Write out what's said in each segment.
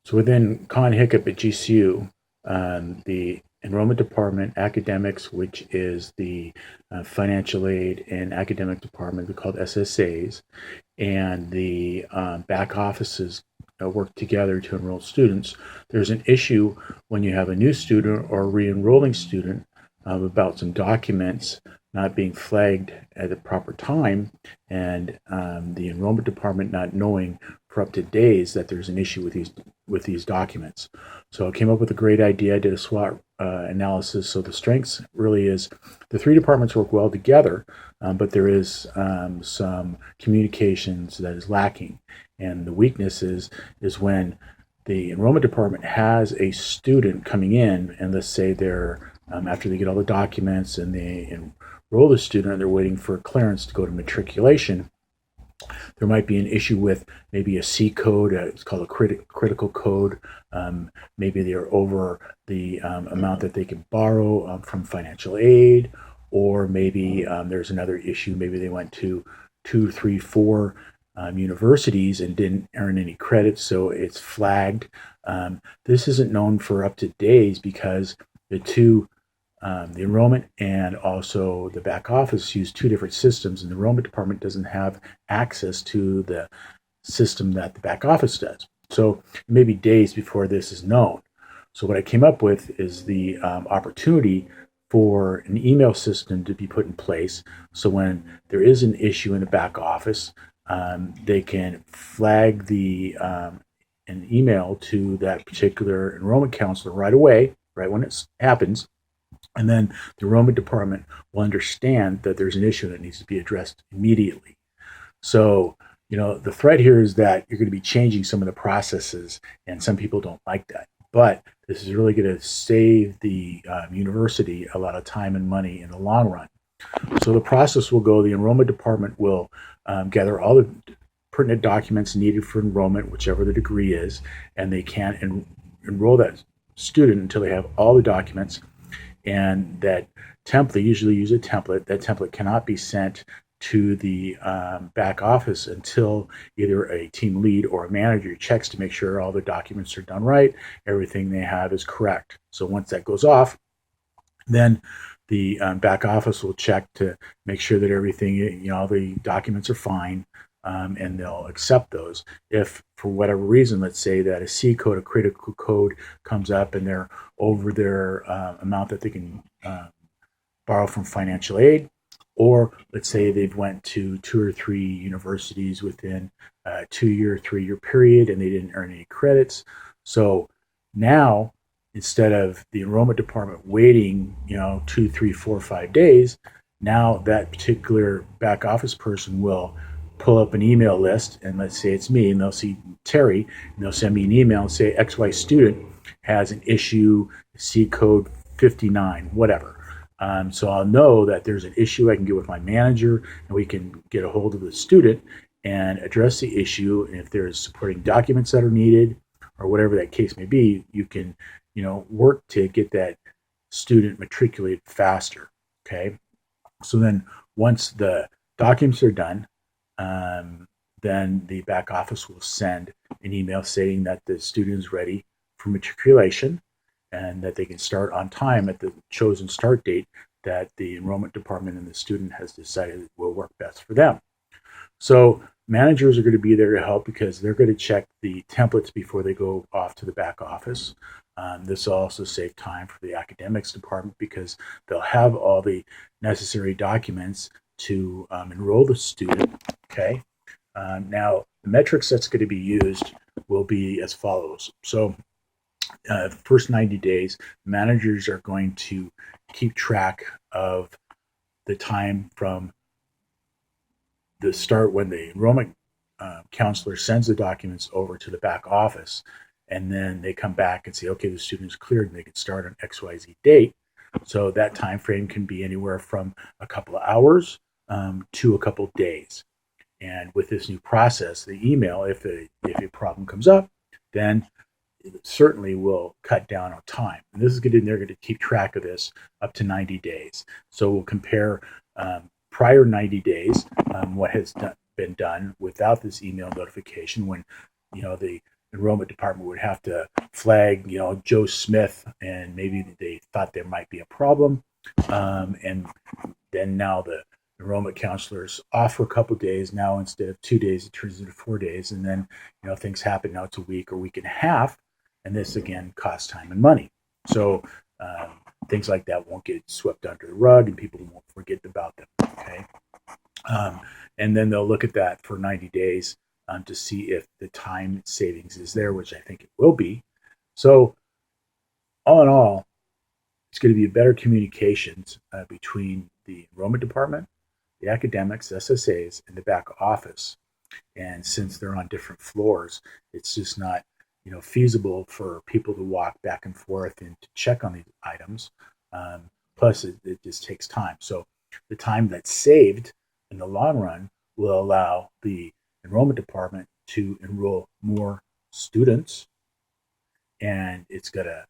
So within CONHP at GCU, the enrollment department, academics, which is the financial aid and academic department, they're called SSAs, and the back offices work together to enroll students. There's an issue when you have a new student or a re-enrolling student about some documents not being flagged at the proper time, and the enrollment department not knowing for up to days that there's an issue with these documents. So I came up with a great idea. I did a SWOT analysis. So the strengths really is the three departments work well together, but there is some communications that is lacking. And the weakness is when the enrollment department has a student coming in, and let's say they're after they get all the documents and they enroll the student, and they're waiting for clearance to go to matriculation. There might be an issue with maybe a C code. It's called a critical code. Maybe they're over the amount that they can borrow from financial aid, or maybe there's another issue. Maybe they went to 2, 3, 4 universities and didn't earn any credits, so it's flagged. This isn't known for up to days because the enrollment and also the back office use two different systems, and the enrollment department doesn't have access to the system that the back office does. So it may be days before this is known. So what I came up with is the opportunity for an email system to be put in place. So when there is an issue in the back office, they can flag an email to that particular enrollment counselor right away, right when it happens. And then the enrollment department will understand that there's an issue that needs to be addressed immediately. So, the threat here is that you're going to be changing some of the processes, and some people don't like that. But this is really going to save the university a lot of time and money in the long run. So the process will go, the enrollment department will gather all the pertinent documents needed for enrollment, whichever the degree is, and they can't enroll that student until they have all the documents. And that template, they usually use a template. That template cannot be sent to the back office until either a team lead or a manager checks to make sure all the documents are done right, everything they have is correct. So once that goes off, then the back office will check to make sure that everything, all the documents are fine, and they'll accept those. If for whatever reason, let's say that a C code, a critical code comes up and they're over their amount that they can borrow from financial aid, or let's say they've went to 2 or 3 universities within a 2-year, 3-year period and they didn't earn any credits. So now, instead of the enrollment department waiting, 2, 3, 4, 5 days, now that particular back office person will pull up an email list, and let's say it's me, and they'll see Terry, and they'll send me an email and say XY student has an issue, C code 59, whatever. So I'll know that there's an issue. I can get with my manager, and we can get a hold of the student and address the issue. And if there's supporting documents that are needed, or whatever that case may be, you can, work to get that student matriculated faster. Okay. So then once the documents are done, then the back office will send an email saying that the student is ready for matriculation and that they can start on time at the chosen start date that the enrollment department and the student has decided will work best for them. So managers are going to be there to help because they're going to check the templates before they go off to the back office. This will also save time for the academics department because they'll have all the necessary documents to enroll the student. Okay. Now, the metrics that's going to be used will be as follows. So the first 90 days, managers are going to keep track of the time from the start when the enrollment counselor sends the documents over to the back office, and then they come back and say, okay, the student is cleared and they can start on XYZ date. So that time frame can be anywhere from a couple of hours to a couple of days. And with this new process, the email, if a problem comes up, then it certainly will cut down on time. And this is good, and they're going to keep track of this up to 90 days. So we'll compare prior 90 days, what has been done without this email notification when the enrollment department would have to flag, Joe Smith, and maybe they thought there might be a problem, and then now the enrollment counselor's off for a couple of days. Now instead of 2 days, it turns into 4 days, and then things happen. Now it's a week or week and a half, and this again costs time and money. So things like that won't get swept under the rug, and people won't forget about them. Okay, and then they'll look at that for 90 days to see if the time savings is there, which I think it will be. So all in all, it's going to be better communications between the enrollment department, the academics, SSAs, and the back office. And since they're on different floors, it's just not feasible for people to walk back and forth and to check on these items. Plus, it just takes time. So the time that's saved in the long run will allow the enrollment department to enroll more students, and it's going to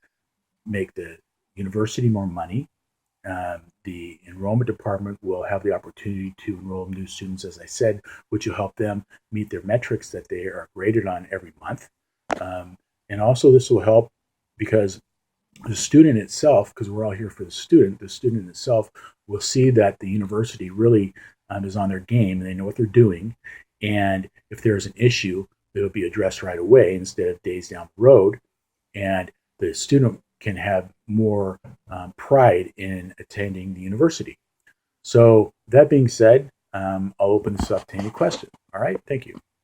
make the university more money. The enrollment department will have the opportunity to enroll new students, as I said, which will help them meet their metrics that they are graded on every month. And also this will help because the student itself, because we're all here for the student itself will see that the university really is on their game and they know what they're doing. And if there's an issue, it'll be addressed right away instead of days down the road. And the student can have more pride in attending the university. So that being said, I'll open this up to any questions. All right, thank you.